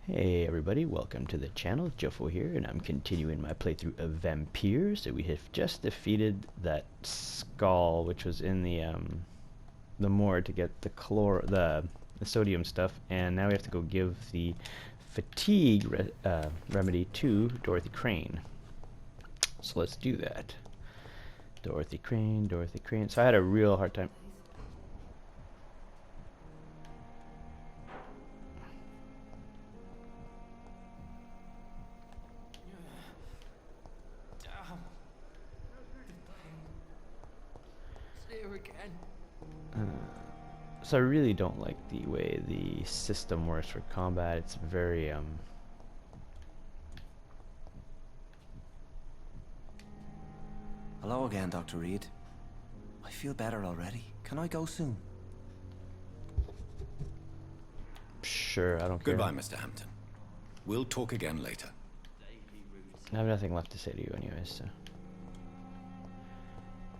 Hey everybody, welcome to the channel. Jofo here, and I'm continuing my playthrough of Vampyr. So we have just defeated that skull, which was in the moor to get the sodium stuff, and now we have to go give the fatigue remedy to Dorothy Crane. So let's do that. Dorothy Crane, Dorothy Crane. So I had a real hard time. So I really don't like the way the system works for combat. It's very Hello again, Dr. Reed. I feel better already. Can I go soon? sure, I don't care. Goodbye, Mr. Hampton. We'll talk again later. I have nothing left to say to you anyways, so.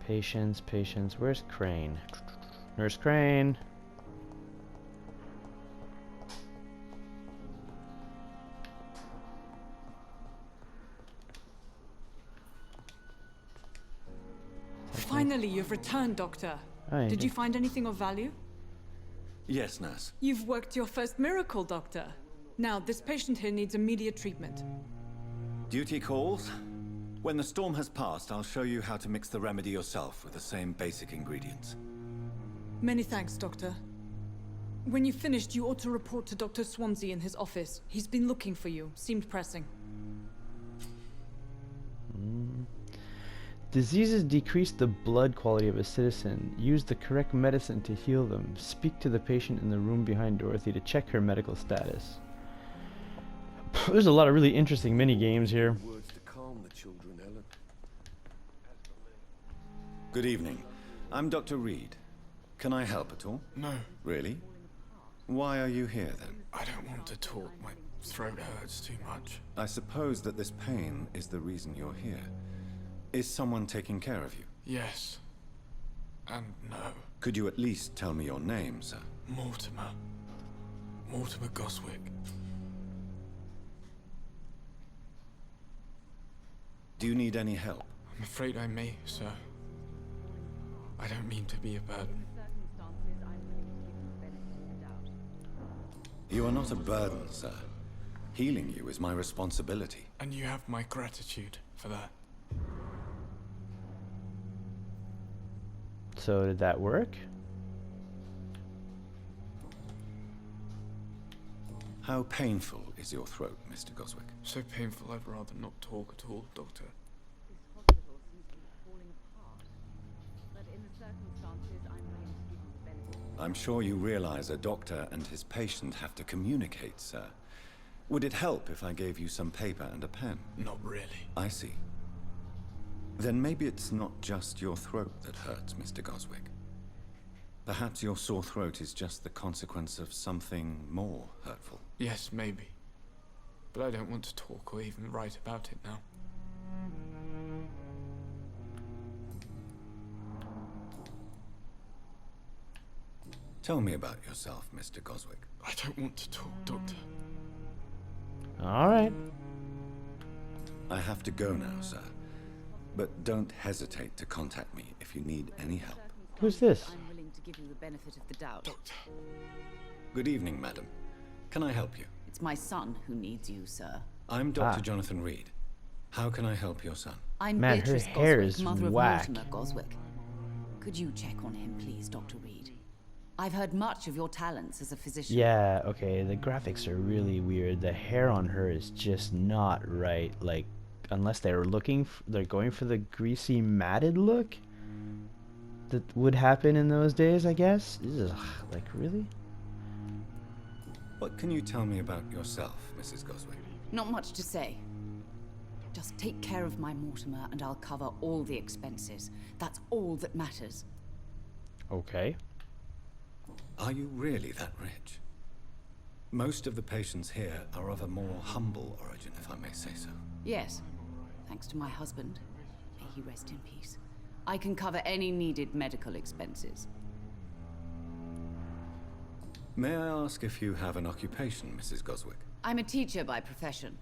Patience, patience. Where's Crane? Nurse Crane! Finally, you've returned, Doctor. Hi. Did you find anything of value? Yes, nurse. You've worked your first miracle, Doctor. Now, this patient here needs immediate treatment. Duty calls. When the storm has passed, I'll show you how to mix the remedy yourself with the same basic ingredients. Many thanks, Doctor. When you've finished, you ought to report to Dr. Swansea in his office. He's been looking for you. Seemed pressing. Diseases decrease the blood quality of a citizen. Use the correct medicine to heal them. Speak to the patient in the room behind Dorothy to check her medical status. There's a lot of really interesting mini games here. Words to calm the children, Ellen. Good evening. I'm Dr. Reed. Can I help at all? No, Really? Why are you here then? I don't want to talk. My throat hurts too much. I suppose that this pain is the reason you're here. Is someone taking care of you? Yes. And no. Could you at least tell me your name, sir? Mortimer. Mortimer Goswick. Do you need any help? I'm afraid I may, sir. I don't mean to be a burden. You are not a burden, sir. Healing you is my responsibility. And you have my gratitude for that. So did that work? How painful is your throat, Mr. Goswick? So painful I'd rather not talk at all, Doctor. I'm sure you realize a doctor and his patient have to communicate, sir. Would it help if I gave you some paper and a pen? Not really. I see. Then maybe it's not just your throat that hurts, Mr. Goswick. Perhaps your sore throat is just the consequence of something more hurtful. Yes, maybe. But I don't want to talk or even write about it now. Tell me about yourself, Mr. Goswick. I don't want to talk, Doctor. Alright. I have to go now, sir. But don't hesitate to contact me if you need any help. Who's this? I'm willing to give you the benefit of the doubt. Doctor. Good evening, madam. Can I help you? It's my son who needs you, sir. I'm Dr. Jonathan Reed. How can I help your son? I'm Man, her Beatrice hair Goswick, is mother whack. of Mortimer Goswick. Could you check on him, please, Dr. Reed? I've heard much of your talents as a physician. Yeah, okay, the graphics are really weird. The hair on her is just not right. Like, unless they're they're going for the greasy matted look that would happen in those days, I guess. Ugh, like, really? What can you tell me about yourself, Mrs. Goswick? Not much to say. Just take care of my Mortimer and I'll cover all the expenses. That's all that matters. Okay. Are you really that rich? Most of the patients here are of a more humble origin, if I may say so. Yes, thanks to my husband. May he rest in peace. I can cover any needed medical expenses. May I ask if you have an occupation, Mrs. Goswick? I'm a teacher by profession.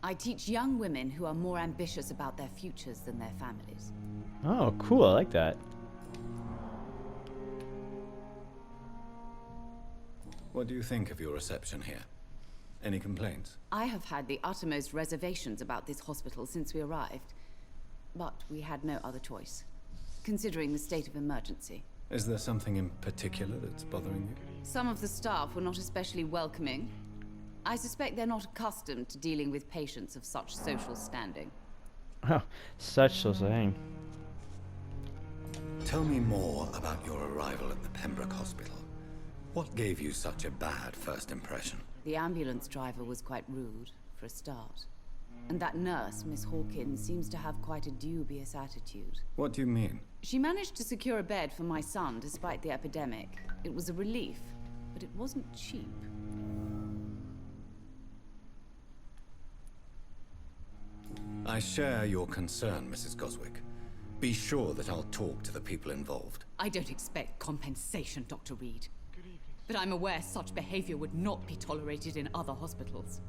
I teach young women who are more ambitious about their futures than their families. Oh, cool. I like that. What do you think of your reception here? Any complaints? I have had the uttermost reservations about this hospital since we arrived. But we had no other choice, considering the state of emergency. Is there something in particular that's bothering you? Some of the staff were not especially welcoming. I suspect they're not accustomed to dealing with patients of such social standing. Oh, such a thing. Tell me more about your arrival at the Pembroke Hospital. What gave you such a bad first impression? The ambulance driver was quite rude, for a start. And that nurse, Miss Hawkins, seems to have quite a dubious attitude. What do you mean? She managed to secure a bed for my son despite the epidemic. It was a relief, but it wasn't cheap. I share your concern, Mrs. Goswick. Be sure that I'll talk to the people involved. I don't expect compensation, Dr. Reed. But I'm aware such behavior would not be tolerated in other hospitals.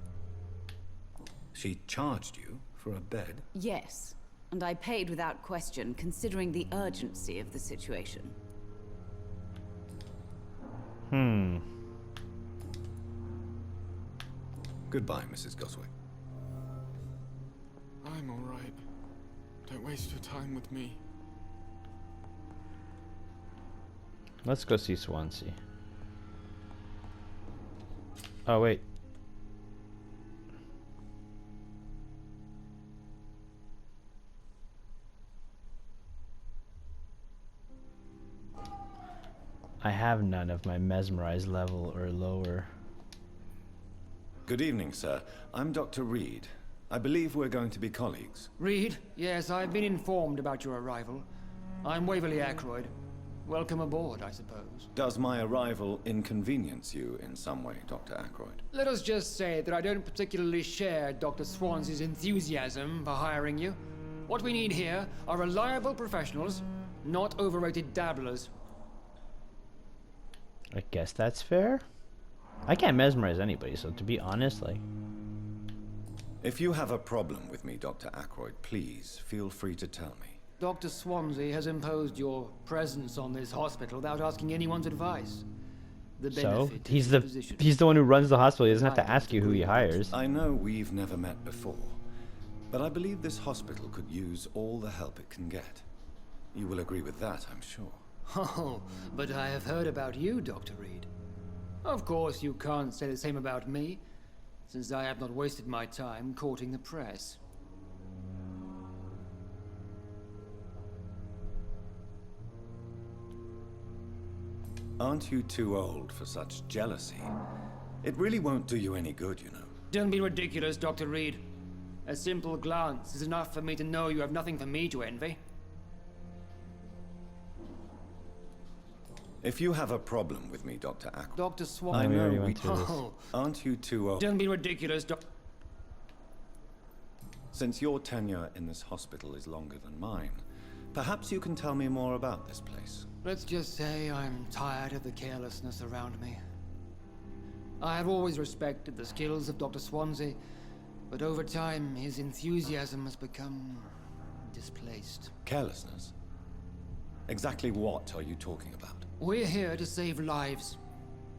She charged you for a bed? Yes, and I paid without question, considering the urgency of the situation. Goodbye, Mrs. Goswick. I'm all right. Don't waste your time with me. Let's go see Swansea. Oh, wait. I have none of my mesmerized level or lower. Good evening, sir. I'm Dr. Reed. I believe we're going to be colleagues. Reed? Yes, I've been informed about your arrival. I'm Waverly Ackroyd. Welcome aboard, I suppose. Does my arrival inconvenience you in some way, Dr. Ackroyd? Let us just say that I don't particularly share Dr. Swansea's enthusiasm for hiring you. What we need here are reliable professionals, not overrated dabblers. I guess that's fair. I can't mesmerize anybody, so to be honest, like... If you have a problem with me, Dr. Ackroyd, please feel free to tell me. Dr. Swansea has imposed your presence on this hospital without asking anyone's advice. The So, benefit he's of the position. he's the one who runs the hospital. He doesn't have I to ask you who he hires. I know we've never met before, but I believe this hospital could use all the help it can get. You will agree with that, I'm sure. Oh, but I have heard about you, Dr. Reed. Of course, you can't say the same about me, since I have not wasted my time courting the press. Aren't you too old for such jealousy? It really won't do you any good, you know. Don't be ridiculous, Dr. Reed. A simple glance is enough for me to know you have nothing for me to envy. If you have a problem with me, Dr. Ackroyd... Dr. Swan... I we know already we... went through this. Oh, Aren't you too old... don't be ridiculous, Since your tenure in this hospital is longer than mine, perhaps you can tell me more about this place. Let's just say I'm tired of the carelessness around me. I have always respected the skills of Dr. Swansea, but over time his enthusiasm has become displaced. Carelessness? Exactly what are you talking about? We're here to save lives.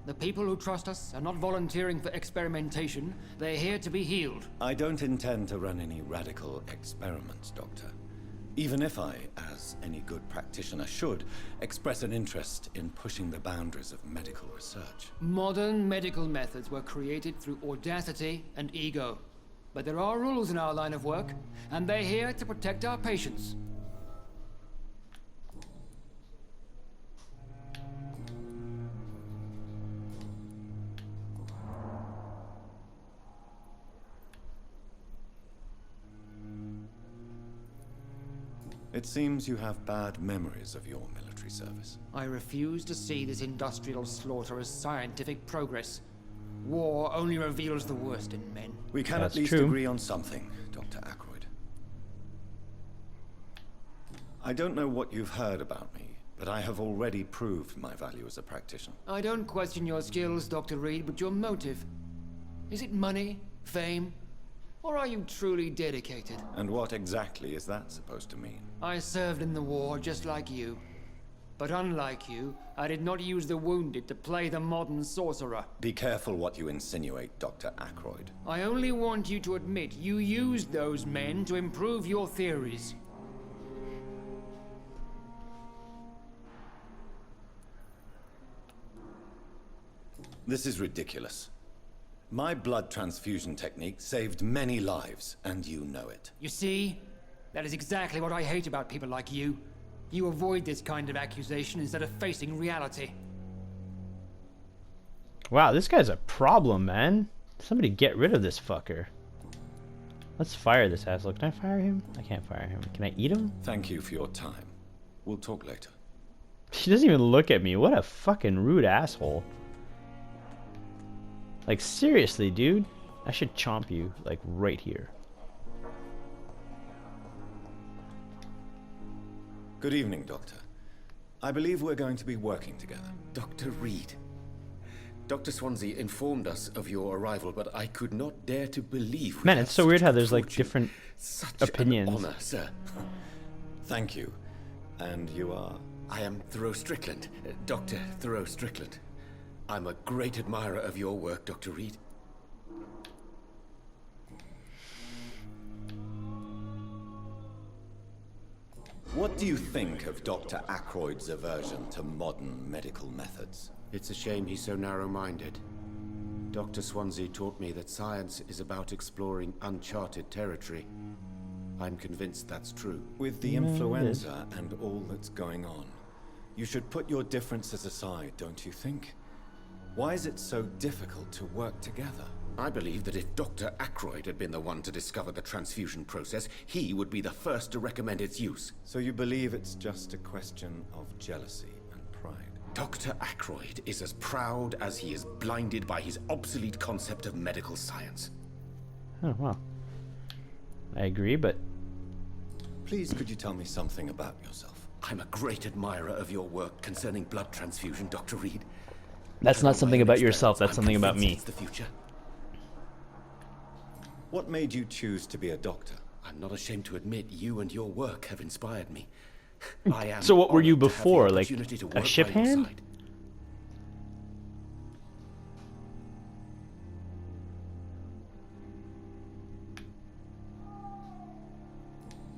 The people who trust us are not volunteering for experimentation. They're here to be healed. I don't intend to run any radical experiments, Doctor. Even if I, as any good practitioner should, express an interest in pushing the boundaries of medical research. Modern medical methods were created through audacity and ego. But there are rules in our line of work, and they're here to protect our patients. It seems you have bad memories of your military service. I refuse to see this industrial slaughter as scientific progress. War only reveals the worst in men. We can That's at least true. agree on something, Dr. Ackroyd. I don't know what you've heard about me, But I have already proved my value as a practitioner. I don't question your skills, Dr. Reed, but your motive. Is it money, fame, or are you truly dedicated? And what exactly is that supposed to mean? I served in the war just like you. But unlike you, I did not use the wounded to play the modern sorcerer. Be careful what you insinuate, Dr. Ackroyd. I only want you to admit you used those men to improve your theories. This is ridiculous. My blood transfusion technique saved many lives, and you know it. You see? That is exactly what I hate about people like you. You avoid this kind of accusation instead of facing reality. Wow, this guy's a problem, man. Somebody get rid of this fucker. Let's fire this asshole. Can I fire him? I can't fire him. Can I eat him? Thank you for your time. We'll talk later. He doesn't even look at me. What a fucking rude asshole. Like, seriously, dude. I should chomp you, like, right here. Good evening, Doctor. I believe we're going to be working together. Dr. Reed. Dr. Swansea informed us of your arrival, but I could not dare to believe. Man, it's so weird how there's, like, fortune. different Such opinions. An honor, sir. Thank you. And you are? I am Thoreau Strickland, Dr. Thoreau Strickland. I'm a great admirer of your work, Dr. Reed. What do you think of Dr. Ackroyd's aversion to modern medical methods? It's a shame he's so narrow-minded. Dr. Swansea taught me that science is about exploring uncharted territory. I'm convinced that's true. With the influenza and all that's going on, you should put your differences aside, don't you think? Why is it so difficult to work together? I believe that if Dr. Ackroyd had been the one to discover the transfusion process, he would be the first to recommend its use. So you believe it's just a question of jealousy and pride? Dr. Ackroyd is as proud as he is blinded by his obsolete concept of medical science. Oh, well. I agree, but... Please, could you tell me something about yourself? I'm a great admirer of your work concerning blood transfusion, Dr. Reed. That's not something about yourself, that's I'm something about convinced me. It's the future. What made you choose to be a doctor? I'm not ashamed to admit you and your work have inspired me. I am So what were you honored to have the before, like opportunity to a work ship by your hand? side.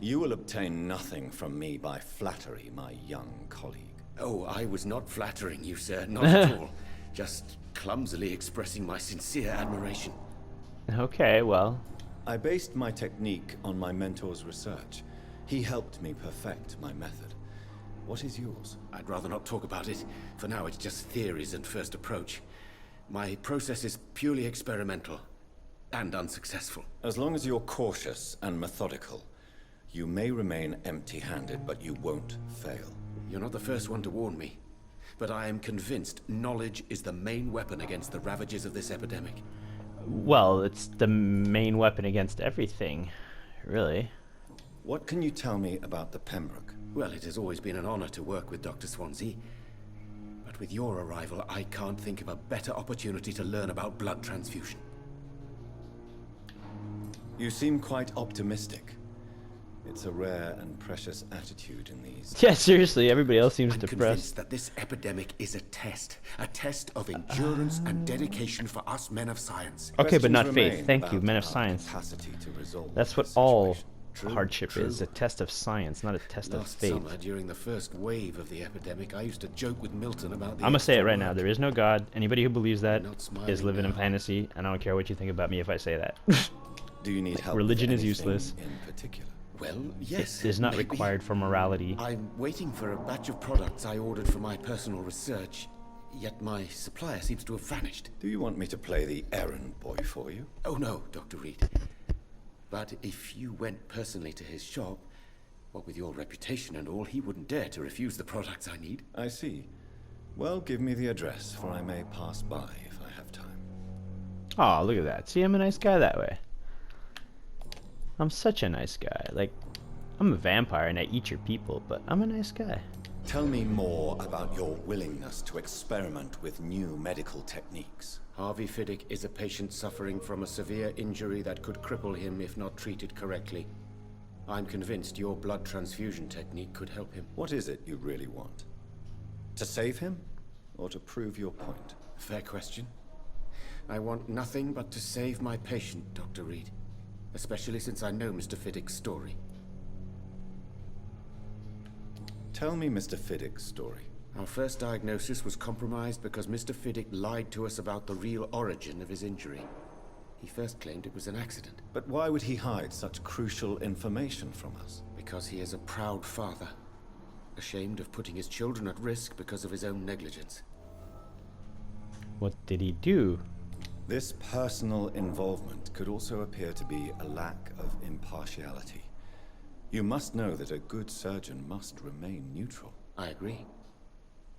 You will obtain nothing from me by flattery, my young colleague. Oh, I was not flattering you, sir. Not at all. Just clumsily expressing my sincere admiration. Okay, well... I based my technique on my mentor's research. He helped me perfect my method. What is yours? I'd rather not talk about it. For now, it's just theories and first approach. My process is purely experimental and unsuccessful. As long as you're cautious and methodical, you may remain empty-handed, but you won't fail. You're not the first one to warn me, but I am convinced knowledge is the main weapon against the ravages of this epidemic. Well, it's the main weapon against everything, really. What can you tell me about the Pembroke? Well, it has always been an honor to work with Dr. Swansea. But with your arrival, I can't think of a better opportunity to learn about blood transfusion. You seem quite optimistic. It's a rare and precious attitude in these... Yeah, seriously, everybody else seems I'm depressed. convinced that this epidemic is a test of endurance and dedication for us men of science. Okay, but Questions not faith. remain Thank you, about men of our science. capacity to resolve That's what this all situation. True, hardship true. is, a test of science, not a test of Last faith. summer, during the first wave of the epidemic, I used to joke with Milton about the... I'm gonna say it extra right now, work. there is no God. Anybody who believes that Not is smiling living in now. fantasy, and I don't care what you think about me if I say that. Do you need help religion with is anything useless. in particular? Well, yes. It is not maybe. required for morality. I'm waiting for a batch of products I ordered for my personal research, yet my supplier seems to have vanished. Do you want me to play the errand boy for you? Oh no, Dr. Reed. But if you went personally to his shop, what with your reputation and all, he wouldn't dare to refuse the products I need. I see. Well, give me the address, for I may pass by if I have time. Oh, look at that. See, I'm a nice guy that way. I'm such a nice guy. Like, I'm a vampire and I eat your people, but I'm a nice guy. Tell me more about your willingness to experiment with new medical techniques. Harvey Fiddick is a patient suffering from a severe injury that could cripple him if not treated correctly. I'm convinced your blood transfusion technique could help him. What is it you really want? To save him? Or to prove your point? Fair question. I want nothing but to save my patient, Dr. Reed. Especially since I know Mr. Fiddick's story. Tell me Mr. Fiddick's story. Our first diagnosis was compromised because Mr. Fiddick lied to us about the real origin of his injury. He first claimed it was an accident. But why would he hide such crucial information from us? Because he is a proud father. Ashamed of putting his children at risk because of his own negligence. What did he do? This personal involvement could also appear to be a lack of impartiality. You must know that a good surgeon must remain neutral. I agree.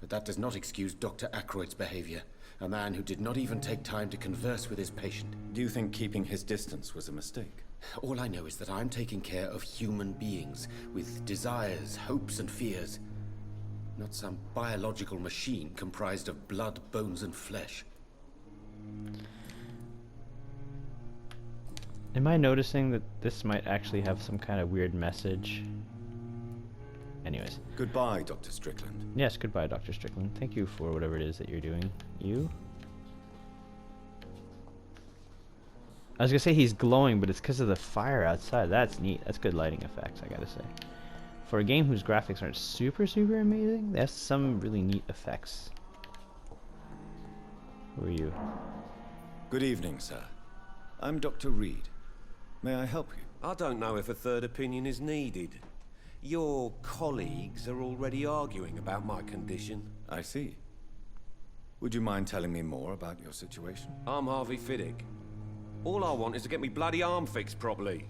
But that does not excuse Dr. Ackroyd's behavior. A man who did not even take time to converse with his patient. Do you think keeping his distance was a mistake? All I know is that I'm taking care of human beings with desires, hopes, and fears. Not some biological machine comprised of blood, bones, and flesh. Am I noticing that this might actually have some kind of weird message? Anyways. Goodbye, Dr. Strickland. Yes, goodbye, Dr. Strickland. Thank you for whatever it is that you're doing. You? I was gonna say he's glowing, but it's because of the fire outside. That's neat. That's good lighting effects, I gotta say. For a game whose graphics aren't super amazing, that's some really neat effects. Who are you? Good evening, sir. I'm Dr. Reed. May I help you? I don't know if a third opinion is needed. Your colleagues are already arguing about my condition. I see. Would you mind telling me more about your situation? I'm Harvey Fiddick. All I want is to get me bloody arm fixed properly.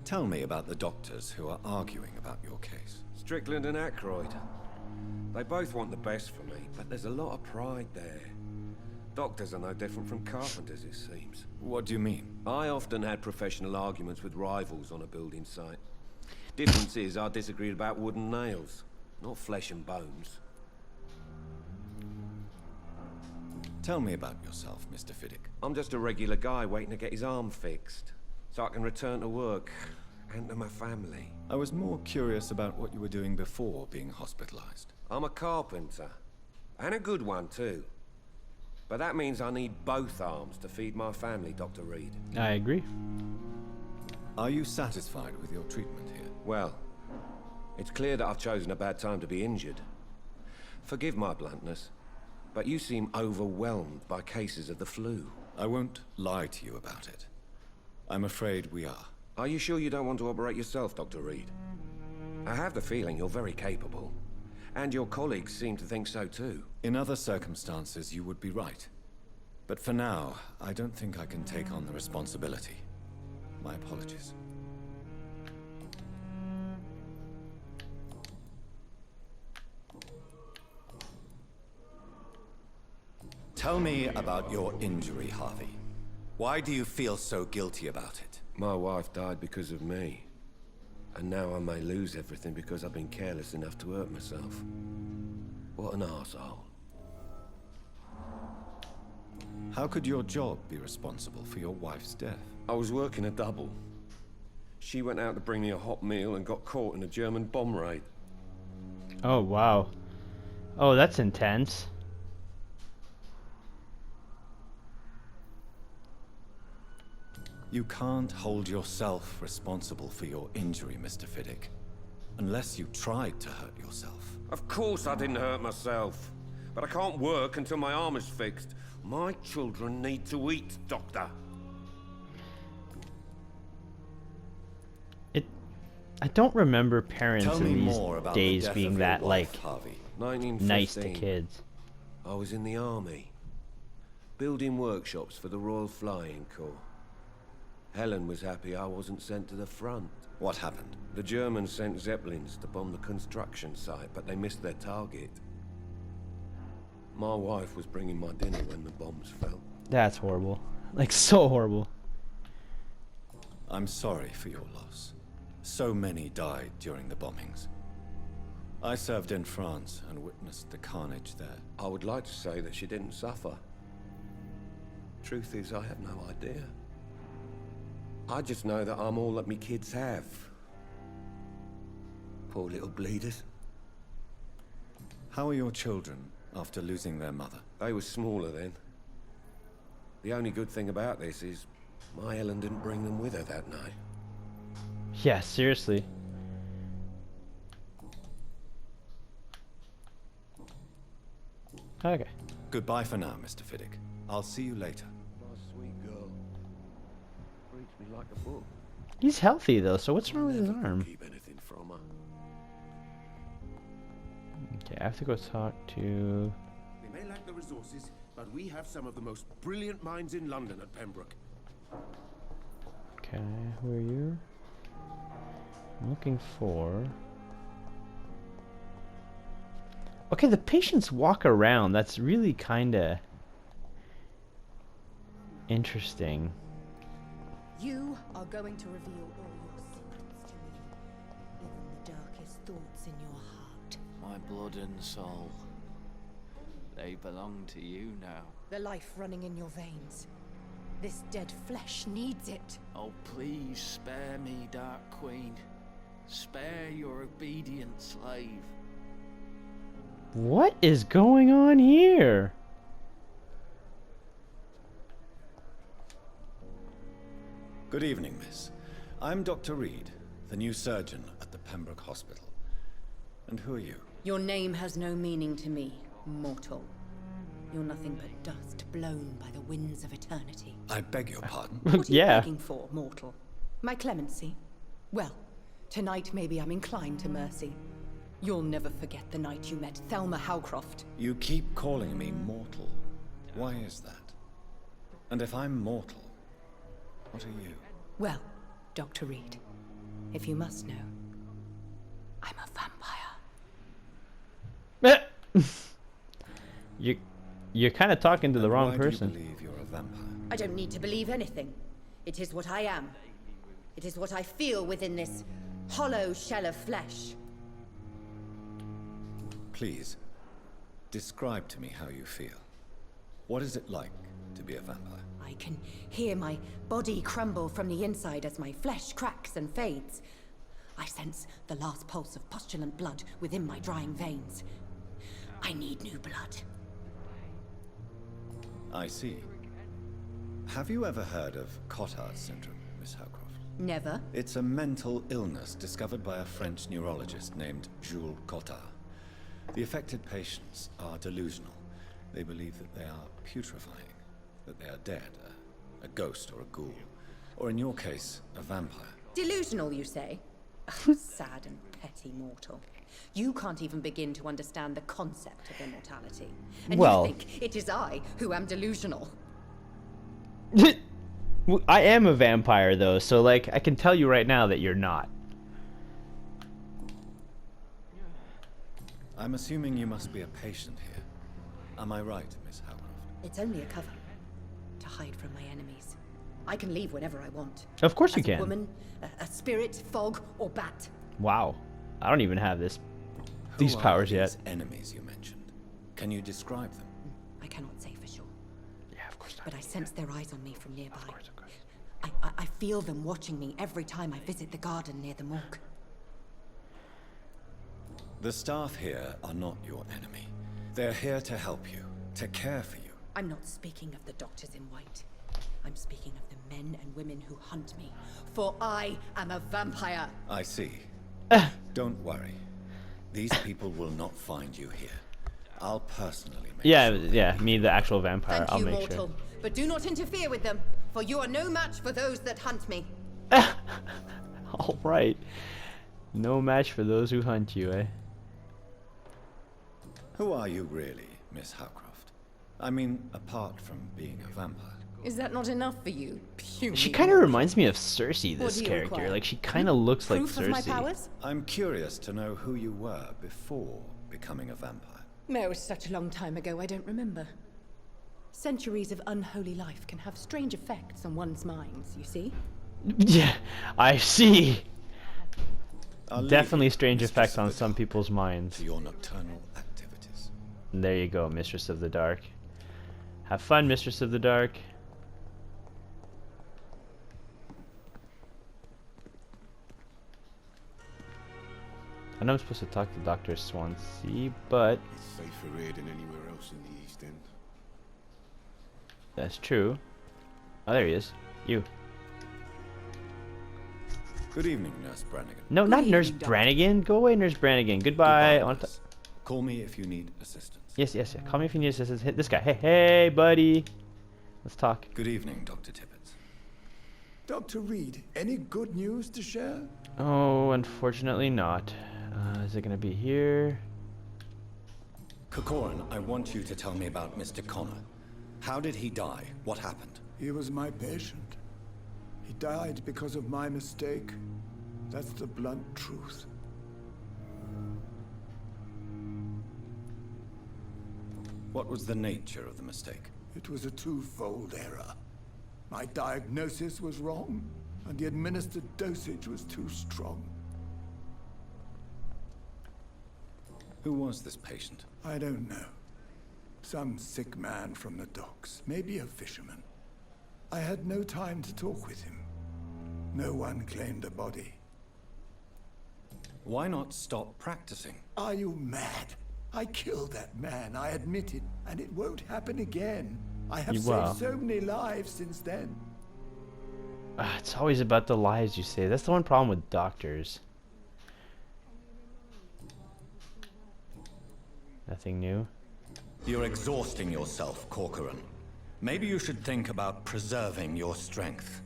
Tell me about the doctors who are arguing about your case. Strickland and Ackroyd. They both want the best for me, but there's a lot of pride there. Doctors are no different from carpenters, it seems. What do you mean? I often had professional arguments with rivals on a building site. Difference is I disagreed about wooden nails, not flesh and bones. Tell me about yourself, Mr. Fiddick. I'm just a regular guy waiting to get his arm fixed, so I can return to work and to my family. I was more curious about what you were doing before being hospitalized. I'm a carpenter, and a good one too. But that means I need both arms to feed my family, Dr. Reed. I agree. Are you satisfied with your treatment here? Well, it's clear that I've chosen a bad time to be injured. Forgive my bluntness, but you seem overwhelmed by cases of the flu. I won't lie to you about it. I'm afraid we are. Are you sure you don't want to operate yourself, Dr. Reed? I have the feeling you're very capable. And your colleagues seem to think so too. In other circumstances, you would be right. But for now, I don't think I can take on the responsibility. My apologies. Tell me about your injury, Harvey. Why do you feel so guilty about it? My wife died because of me. And now I may lose everything because I've been careless enough to hurt myself. What an arsehole. How could your job be responsible for your wife's death? I was working a double. She went out to bring me a hot meal and got caught in a German bomb raid. Oh, wow. Oh, that's intense. You can't hold yourself responsible for your injury, Mr. Fiddick. Unless you tried to hurt yourself. Of course I didn't hurt myself. But I can't work until my arm is fixed. My children need to eat, Doctor. I don't remember parents Tell in me these more about days the death being of that, your wife, like, Harvey. 1915. nice to kids. I was in the army. Building workshops for the Royal Flying Corps. Helen was happy I wasn't sent to the front. What happened? The Germans sent Zeppelins to bomb the construction site, but they missed their target. My wife was bringing my dinner when the bombs fell. That's horrible. Like, so horrible. I'm sorry for your loss. So many died during the bombings. I served in France and witnessed the carnage there. I would like to say that she didn't suffer. Truth is, I have no idea. I just know that I'm all that me kids have. Poor little bleeders. How are your children after losing their mother? They were smaller then. The only good thing about this is my Ellen didn't bring them with her that night. Yeah, seriously. Okay. Goodbye for now, Mr. Fiddick. I'll see you later. Nice sweet girl. Reads me like a book. He's healthy though, so what's wrong with his arm? Keep anything from her. Okay, I have to go talk to... They may lack the resources, but we have some of the most brilliant minds in London at Pembroke. Okay, who are you? I'm looking for... Okay, the patients walk around. That's really kinda... interesting. You are going to reveal all your secrets to me, even the darkest thoughts in your heart. My blood and soul. They belong to you now. The life running in your veins. This dead flesh needs it. Oh, please spare me, Dark Queen. Spare your obedient slave. What is going on here? Good evening, miss. I'm Dr. Reed, the new surgeon at the Pembroke Hospital. And who are you? Your name has no meaning to me, mortal. You're nothing but dust blown by the winds of eternity. I beg your pardon? What are you Yeah. begging for, mortal? My clemency? Well, tonight maybe I'm inclined to mercy. You'll never forget the night you met Thelma Howcroft. You keep calling me mortal. Why is that? And if I'm mortal, what are you? Well, Dr. Reed, if you must know, I'm a vampire. You're kind of talking to the wrong why person. do you believe you're a vampire? I don't need to believe anything. It is what I am. It is what I feel within this hollow shell of flesh. Please, describe to me how you feel. What is it like to be a vampire? I can hear my body crumble from the inside as my flesh cracks and fades. I sense the last pulse of postulant blood within my drying veins. I need new blood. I see. Have you ever heard of Cotard syndrome, Miss Howcroft? Never. It's a mental illness discovered by a French neurologist named Jules Cotard. The affected patients are delusional. They believe that they are putrefying, that they are dead, a ghost or a ghoul, or in your case, a vampire. Delusional, you say? Oh, sad and petty mortal. You can't even begin to understand the concept of immortality. And Well- you think it is I who am delusional. I am a vampire though, so like I can tell you right now that you're not. I'm assuming you must be a patient here. Am I right, Miss Howcroft? It's only a cover. To hide from my enemies. I can leave whenever I want. Of course you As can. a woman, a spirit, fog, or bat. Wow. I don't even have these Who are powers these yet. enemies you mentioned? Can you describe them? I cannot say for sure. Yeah, of course not. But I sense their eyes on me from nearby. Of course. I feel them watching me every time I visit the garden near the morgue. The staff here are not your enemy. They're here to help you, to care for you. I'm not speaking of the doctors in white. I'm speaking of the men and women who hunt me. For I am a vampire. I see. Don't worry. These people will not find you here. I'll personally make Yeah, sure. yeah, me the actual vampire. Thank I'll you, make mortal. But do not interfere with them, for you are no match for those that hunt me. sure. All right. No match for those who hunt you, eh? Who are you really, Miss Howcroft? I mean, apart from being a vampire. Is that not enough for you? Puny She kind of mortal? reminds me of Cersei, What this do you character. require? Like, she kind of looks like Proof of my Cersei. powers? I'm curious to know who you were before becoming a vampire. No, it was such a long time ago, I don't remember. Centuries of unholy life can have strange effects on one's minds, you see? Yeah, I see. I'll leave Definitely you, strange Mistress effect of on the some Dark, people's minds. to your nocturnal activities. There you go, Mistress of the Dark. Have fun, Mistress of the Dark. I know I'm supposed to talk to Dr. Swansea, but It's safer here than anywhere else in the East End. that's true. Oh, there he is. You. Good evening, Nurse Brannigan. No, Good not evening, Nurse Doctor. Brannigan. Go away, Nurse Brannigan. Goodbye. I want to... nurse. Call me if you need assistance. Yes, yes, yeah. Call me if you need assistance. Hit this guy. Hey, hey, buddy. Let's talk. Good evening, Dr. Tippett. Dr. Reed, any good news to share? Oh, unfortunately not. Is it gonna be here? Corcoran, I want you to tell me about Mr. Connor. How did he die? What happened? He was my patient. He died because of my mistake. That's the blunt truth. What was the nature of the mistake? It was a twofold error. My diagnosis was wrong, and the administered dosage was too strong. Who was this patient? I don't know. Some sick man from the docks, maybe a fisherman. I had no time to talk with him. No one claimed a body. Why not stop practicing? Are you mad? I killed that man, I admit it, and it won't happen again. I have Wow. saved so many lives since then. It's always about the lies you say. That's the one problem with doctors. Nothing new. You're exhausting yourself, Corcoran. Maybe you should think about preserving your strength.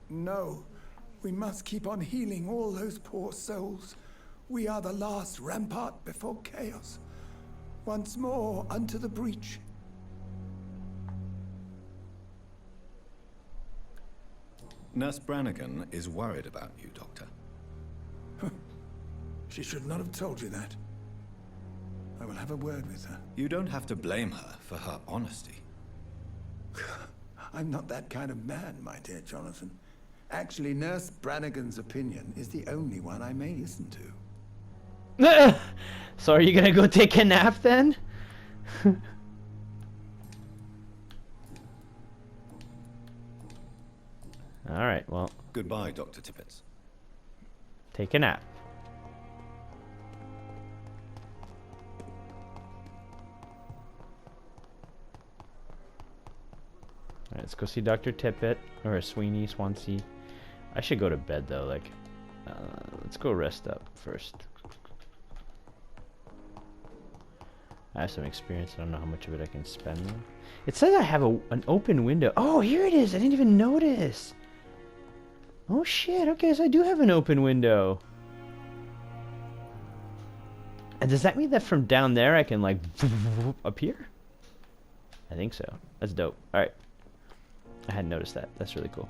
No, we must keep on healing all those poor souls. We are the last rampart before chaos. Once more, unto the breach. Nurse Brannigan is worried about you, Doctor. She should not have told you that. I will have a word with her. You don't have to blame her for her honesty. I'm not that kind of man, my dear Jonathan. Actually, Nurse Brannigan's opinion is the only one I may listen to. So are you gonna go take a nap then? Alright, well. Goodbye, Dr. Tippett. Take a nap. Alright, let's go see Dr. Tippett, or Swansea. I should go to bed though, like, let's go rest up first. I have some experience, I don't know how much of it I can spend though. It says I have an open window. Oh, here it is, I didn't even notice. Oh shit, okay, so I do have an open window. And does that mean that from down there I can like up here? I think so. That's dope. Alright. I hadn't noticed that. That's really cool.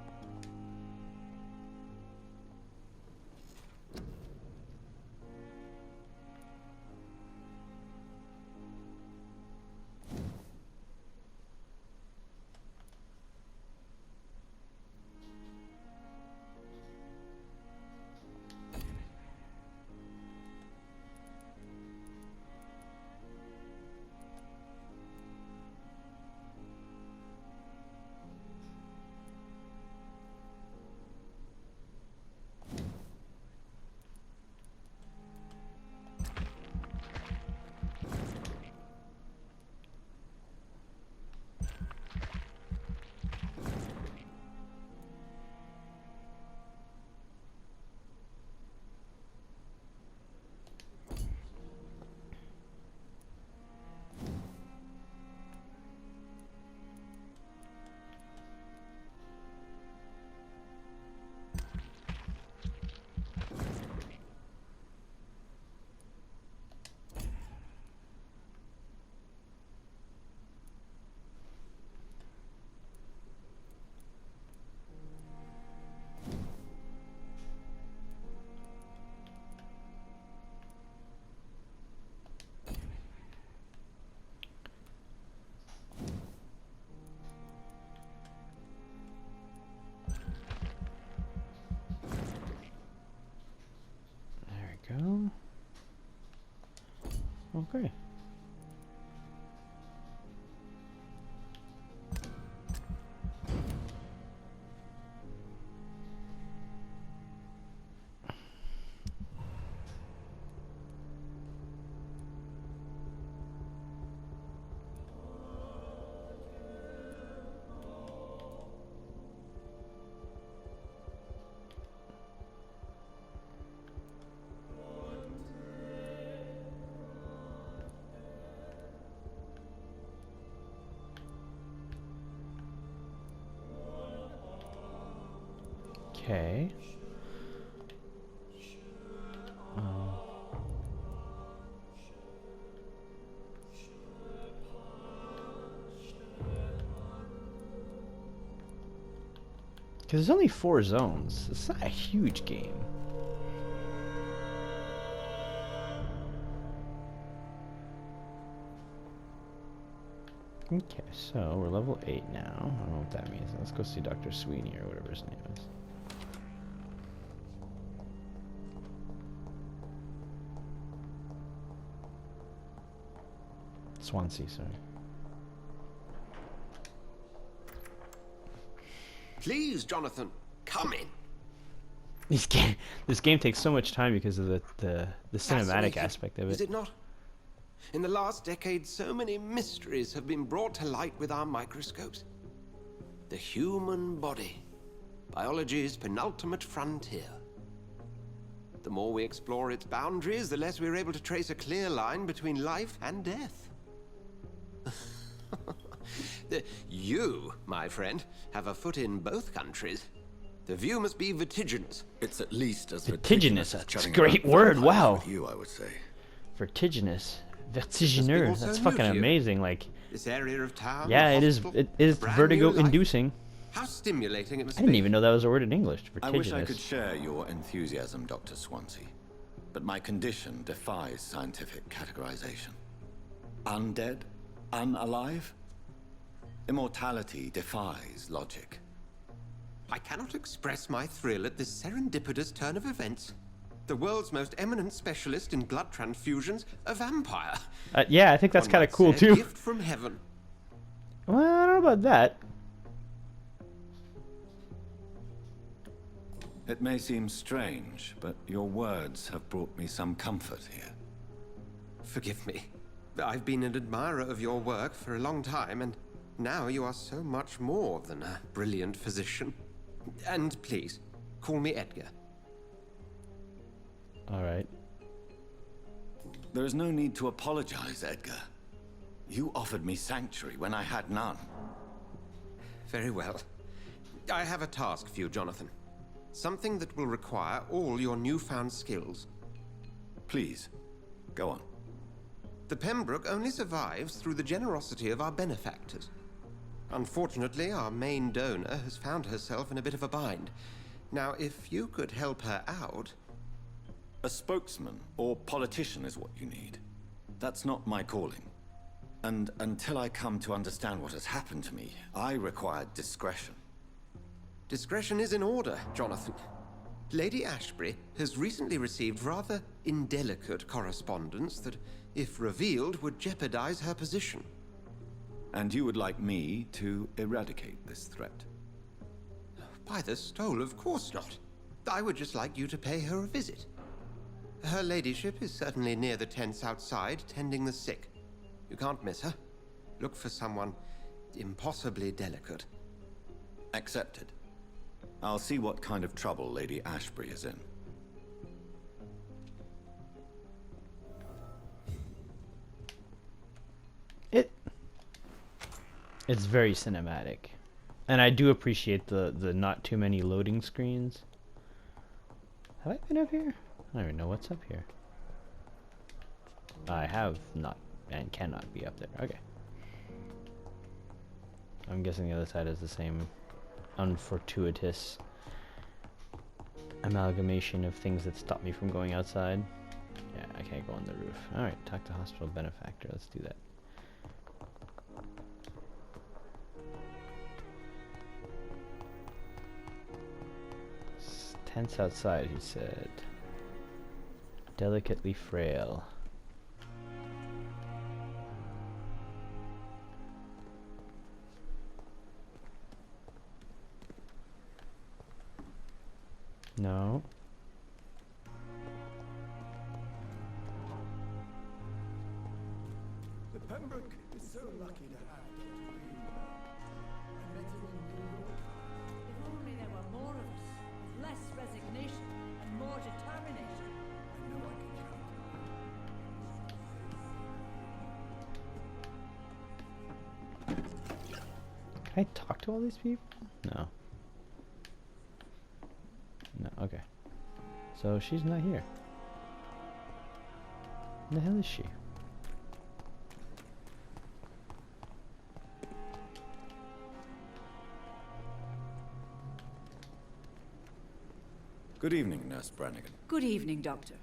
Okay. Okay. Because there's only 4 zones. It's not a huge game. Okay, so we're level 8 now. I don't know what that means. Let's go see Dr. Sweeney or whatever his name is. Swansea, sorry. Please, Jonathan, come in. This game takes so much time because of the cinematic Fascinating, aspect of is it. it not? In the last decade, so many mysteries have been brought to light with our microscopes. The human body, biology's penultimate frontier. The more we explore its boundaries, the less we're able to trace a clear line between life and death. You, my friend, have a foot in both countries. The view must be vertiginous. It's at least as Vertiginous. as That's a chatting great about word. vampires Wow. with you, I would say. Vertiginous. Vertigineux. also That's new fucking to you. amazing. Like, This area of town. yeah, the it is. hospital, It is brand new vertigo life. inducing. How stimulating it must I didn't be. even know that was a word in English. I wish I Vertiginous. could share your enthusiasm, Dr. Swansea, but my condition defies scientific categorization. Undead? Unalive? Immortality defies logic. I cannot express my thrill at this serendipitous turn of events. The world's most eminent specialist in blood transfusions, a vampire. Yeah, I think that's One kind of might cool say a too. gift from heaven. Well, I don't know about that. It may seem strange, but your words have brought me some comfort here. Forgive me. I've been an admirer of your work for a long time, and now you are so much more than a brilliant physician. And please, call me Edgar. All right. There is no need to apologize, Edgar. You offered me sanctuary when I had none. Very well. I have a task for you, Jonathan. Something that will require all your newfound skills. Please, go on. The Pembroke only survives through the generosity of our benefactors. Unfortunately, our main donor has found herself in a bit of a bind. Now, if you could help her out... A spokesman or politician is what you need. That's not my calling. And until I come to understand what has happened to me, I require discretion. Discretion is in order, Jonathan. Lady Ashbury has recently received rather indelicate correspondence that, if revealed, would jeopardize her position. And you would like me to eradicate this threat? By the stole, of course not. I would just like you to pay her a visit. Her ladyship is certainly near the tents outside, tending the sick. You can't miss her. Look for someone impossibly delicate. Accepted. I'll see what kind of trouble Lady Ashbury is in. It's very cinematic, and I do appreciate the not too many loading screens. Have I been up here? I don't even know what's up here. I have not and cannot be up there. Okay. I'm guessing the other side is the same unfortuitous amalgamation of things that stop me from going outside. Yeah, I can't go on the roof. Alright, talk to hospital benefactor. Let's do that. Tents outside, he said. Delicately frail. No. The Pembroke is so lucky to have Dr. Reed. I met him in New York. If only there were more of us, with less resignation and more determination. I know I can count Can I talk to all these people? No. No, okay. So she's not here. Where the hell is she? Good evening, Nurse Brannigan. Good evening, Doctor.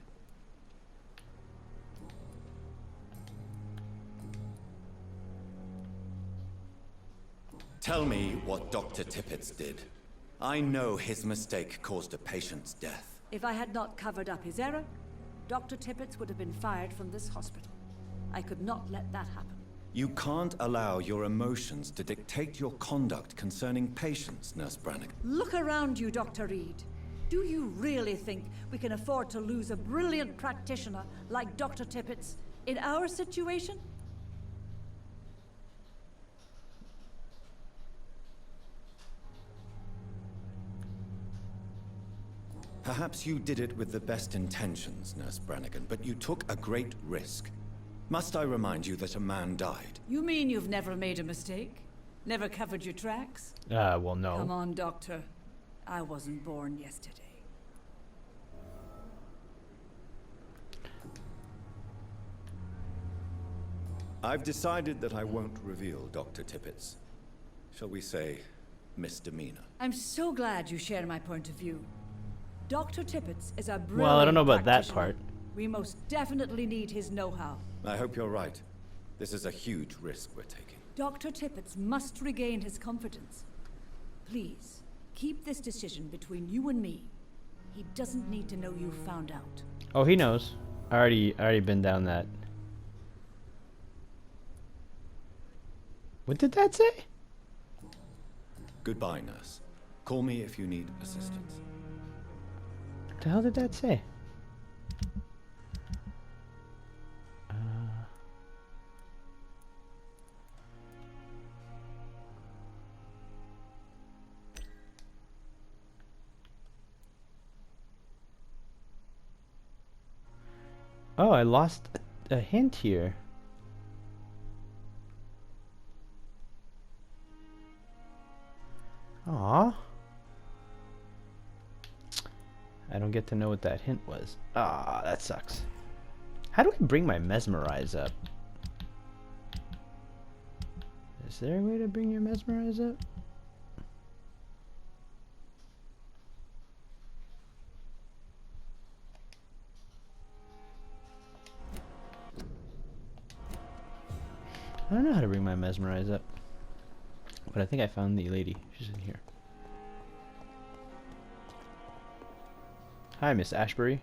Tell me what Dr. Tippett did. I know his mistake caused a patient's death. If I had not covered up his error, Dr. Tippett would have been fired from this hospital. I could not let that happen. You can't allow your emotions to dictate your conduct concerning patients, Nurse Brannigan. Look around you, Dr. Reed. Do you really think we can afford to lose a brilliant practitioner like Dr. Tippett's in our situation? Perhaps you did it with the best intentions, Nurse Brannigan, but you took a great risk. Must I remind you that a man died? You mean you've never made a mistake? Never covered your tracks? Well, no. Come on, Doctor. I wasn't born yesterday. I've decided that I won't reveal Dr. Tippett's, shall we say, misdemeanor. I'm so glad you share my point of view. Dr. Tippett's is a brilliant Well, I don't know about that practitioner. part. We most definitely need his know-how. I hope you're right. This is a huge risk we're taking. Dr. Tippett's must regain his confidence. Please, keep this decision between you and me. He doesn't need to know you found out. Oh, he knows. I already been down that. What did that say? Goodbye, nurse. Call me if you need assistance. What the hell did that say? Oh, I lost a hint here. Aw. I don't get to know what that hint was. Ah, that sucks. How do I bring my mesmerize up? Is there a way to bring your mesmerize up? I don't know how to bring my mesmerize up. But I think I found the lady. She's in here. Hi, Miss Ashbury.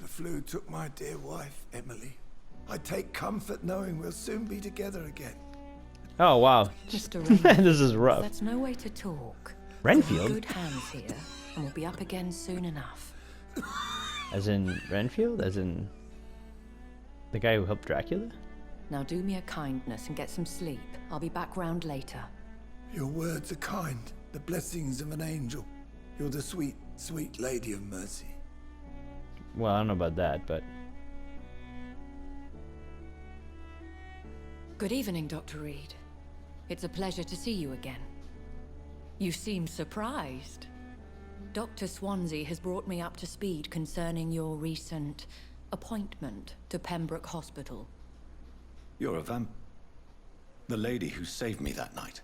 The flu took my dear wife, Emily. I take comfort knowing we'll soon be together again. Oh, wow. Mr. Renfield, this is rough. That's no way to talk. Renfield? We're in good hands here, and we'll be up again soon enough. As in Renfield? As in the guy who helped Dracula? Now do me a kindness and get some sleep. I'll be back round later. Your words are kind, the blessings of an angel. You're the sweet, sweet lady of mercy. Well, I don't know about that, but... Good evening, Dr. Reed. It's a pleasure to see you again. You seem surprised. Dr. Swansea has brought me up to speed concerning your recent appointment to Pembroke Hospital. You're a the lady who saved me that night,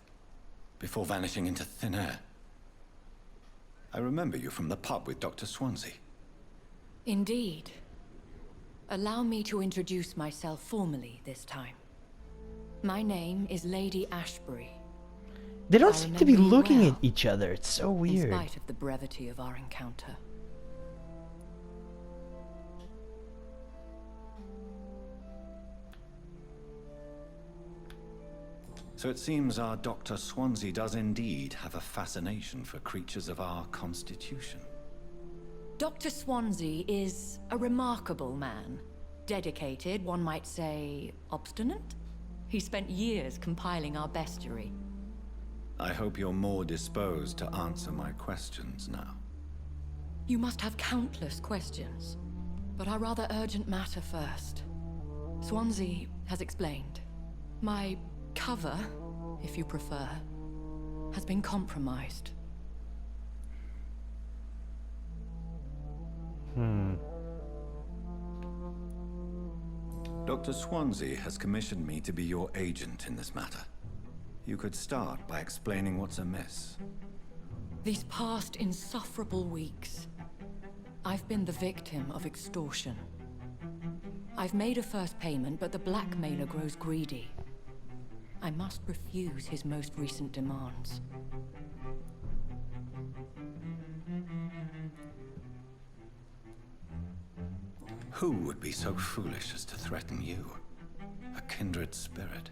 before vanishing into thin air. I remember you from the pub with Dr. Swansea. Indeed. Allow me to introduce myself formally this time. My name is Lady Ashbury. They don't seem to be remember you looking well, at each other. It's so weird. In spite of the brevity of our encounter. So it seems our Dr. Swansea does indeed have a fascination for creatures of our constitution. Dr. Swansea is a remarkable man. Dedicated, one might say, obstinate? He spent years compiling our bestiary. I hope you're more disposed to answer my questions now. You must have countless questions, but our rather urgent matter first. Swansea has explained. My cover, if you prefer, has been compromised. Dr. Swansea has commissioned me to be your agent in this matter. You could start by explaining what's amiss. These past insufferable weeks, I've been the victim of extortion. I've made a first payment, but the blackmailer grows greedy. I must refuse his most recent demands. Who would be so foolish as to threaten you? A kindred spirit.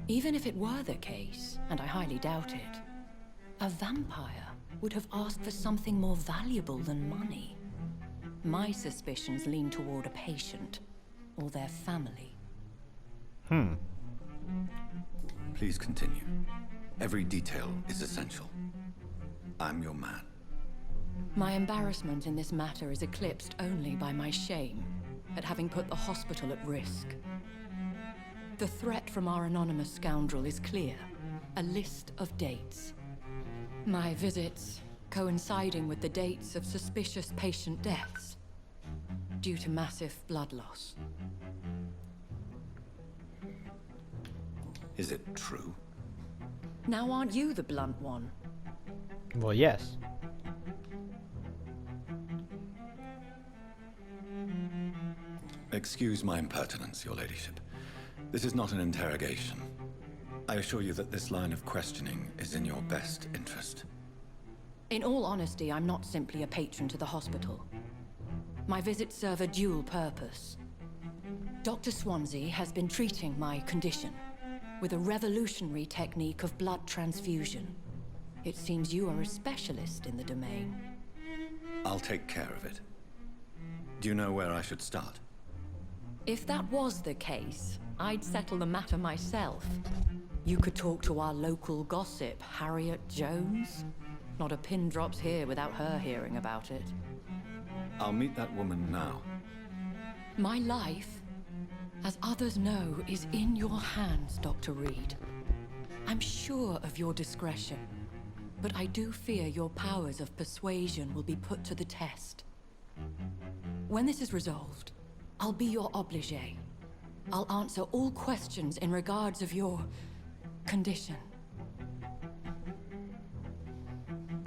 Even if it were the case, and I highly doubt it, a vampire would have asked for something more valuable than money. My suspicions lean toward a patient, or their family. Please continue. Every detail is essential. I'm your man. My embarrassment in this matter is eclipsed only by my shame at having put the hospital at risk. The threat from our anonymous scoundrel is clear. A list of dates. My visits coinciding with the dates of suspicious patient deaths due to massive blood loss. Is it true? Now aren't you the blunt one? Well, yes. Excuse my impertinence, your ladyship. This is not an interrogation. I assure you that this line of questioning is in your best interest. In all honesty, I'm not simply a patron to the hospital. My visits serve a dual purpose. Dr. Swansea has been treating my condition with a revolutionary technique of blood transfusion. It seems you are a specialist in the domain. I'll take care of it. Do you know where I should start? If that was the case, I'd settle the matter myself. You could talk to our local gossip, Harriet Jones. Not a pin drops here without her hearing about it. I'll meet that woman now. My life, as others know, is in your hands, Dr. Reed. I'm sure of your discretion, but I do fear your powers of persuasion will be put to the test. When this is resolved, I'll be your obligé. I'll answer all questions in regards of your condition.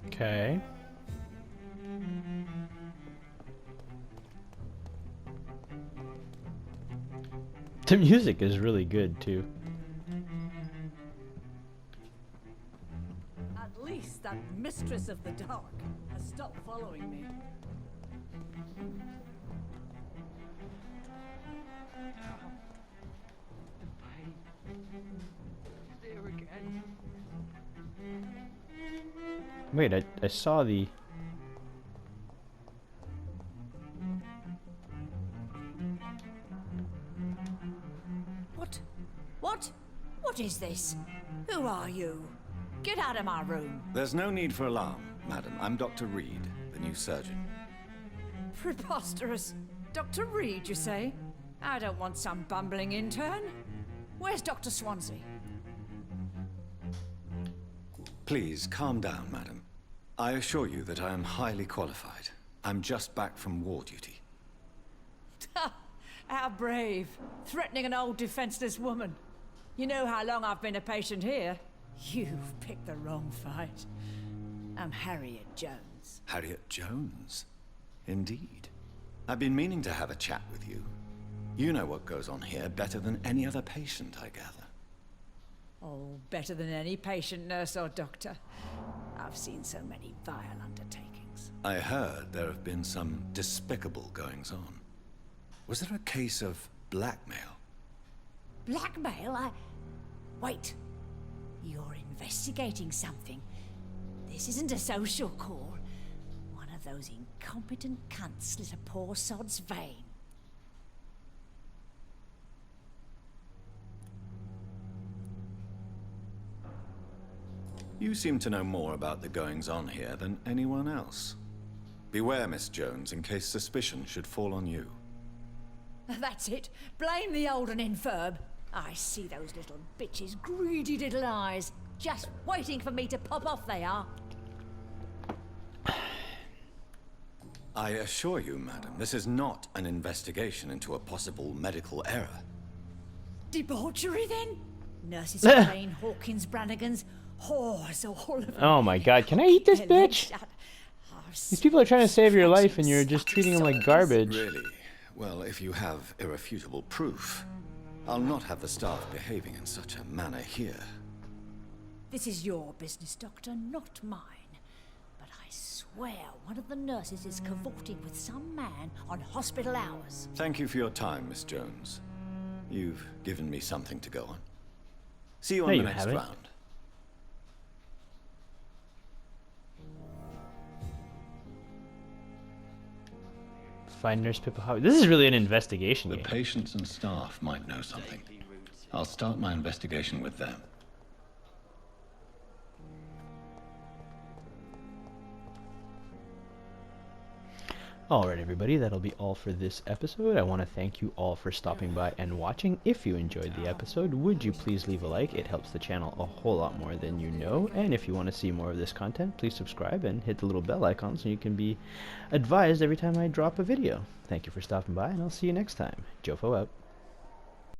Okay. The music is really good too. At least that mistress of the dark has stopped following me. There again. Wait, I saw the... What? What? What is this? Who are you? Get out of my room. There's no need for alarm, madam. I'm Dr. Reed, the new surgeon. Preposterous. Dr. Reed, you say? I don't want some bumbling intern. Where's Dr. Swansea? Please, calm down, madam. I assure you that I am highly qualified. I'm just back from war duty. How brave. Threatening an old defenseless woman. You know how long I've been a patient here? You've picked the wrong fight. I'm Harriet Jones. Harriet Jones? Indeed. I've been meaning to have a chat with you. You know what goes on here better than any other patient, I gather. Oh, better than any patient, nurse or doctor. I've seen so many vile undertakings. I heard there have been some despicable goings-on. Was there a case of blackmail? Blackmail? Wait, You're investigating something. This isn't a social call. One of those incompetent cunts slit a poor sod's vein. You seem to know more about the goings-on here than anyone else. Beware, Miss Jones, in case suspicion should fall on you. That's it. Blame the old and infirm. I see those little bitches' greedy little eyes. Just waiting for me to pop off they are. I assure you, madam, this is not an investigation into a possible medical error. Debauchery, then? Nurses Crane, Hawkins, Brannigans, whores, all of them. Oh my god, can I eat this bitch? These people are trying to save your life and you're just treating them like garbage. Really? Well, if you have irrefutable proof, I'll not have the staff behaving in such a manner here. This is your business, Doctor, not mine. But I swear one of the nurses is cavorting with some man on hospital hours. Thank you for your time, Miss Jones. You've given me something to go on. See you on the next round. Find Nurse Pippa. This is really an investigation game. The patients and staff might know something. I'll start my investigation with them. Alright everybody, that'll be all for this episode. I want to thank you all for stopping by and watching. If you enjoyed the episode, would you please leave a like? It helps the channel a whole lot more than you know. And if you want to see more of this content, please subscribe and hit the little bell icon so you can be advised every time I drop a video. Thank you for stopping by, and I'll see you next time. Jofo out.